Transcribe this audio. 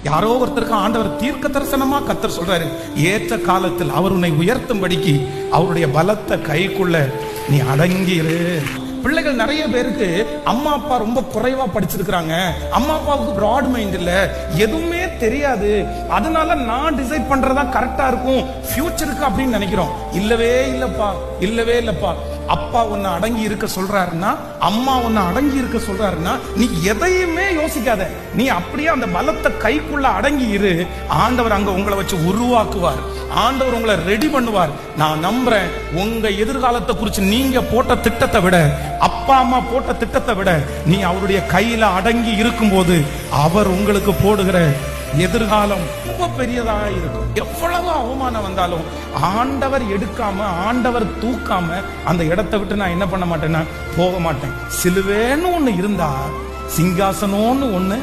யாரோ ஒருத்தருக்கு ஆண்டவர் தீர்க்க தரிசனமா கர்த்தர் சொல்றாரு, ஏற்ற காலத்தில் அவர் உன்னை உயர்த்தும்படிக்கு அவருடைய பலத்த கைக்குள்ள நீ அடங்கிரு. பிள்ளைகள் நிறைய பேருக்கு அம்மா அப்பா ரொம்ப குறைவா படிச்சிருக்கிறாங்க, அம்மா அப்பாவுக்கு பிராட் மைண்ட் இல்ல, எதுவுமே தெரியாது, அதனால நான் டிசைட் பண்றதா கரெக்டா இருக்கும் ஃபியூச்சருக்கு அப்படின்னு நினைக்கிறோம். இல்லவே இல்லப்பா, இல்லவே இல்லப்பா. அப்பா உன்னை அடங்கி இருக்க சொல்றாருன்னா, அம்மா உன்னை அடங்கி இருக்க சொல்றாருன்னா, நீ எதையுமே யோசிக்காத, நீ அப்படியே அந்த பலத்த கைக்குள்ள அடங்கி இரு. ஆண்டவர் அங்க உங்களை வச்சு உருவாக்குவார், ஆண்டவர் உங்களை ரெடி பண்ணுவார். நான் நம்புறேன், உங்க எதிர்காலத்தை குறித்து நீங்க போட்ட திட்டத்தை விட, அப்பா அம்மா போட்ட திட்டத்தை விட, நீ அவருடைய கையில அடங்கி இருக்கும் போது அவர் உங்களுக்கு போடுகிற எதிர்காலம் ரொம்ப பெரியதாக இருக்கும். எவ்வளவு அவமானம் வந்தாலும் ஆண்டவர் எடுக்காம, ஆண்டவர் தூக்காம அந்த இடத்தை விட்டு நான் என்ன பண்ண மாட்டேன்னா போக மாட்டேன். சிலுவேன்னு ஒண்ணு இருந்தா, சிங்காசனம்னு ஒண்ணு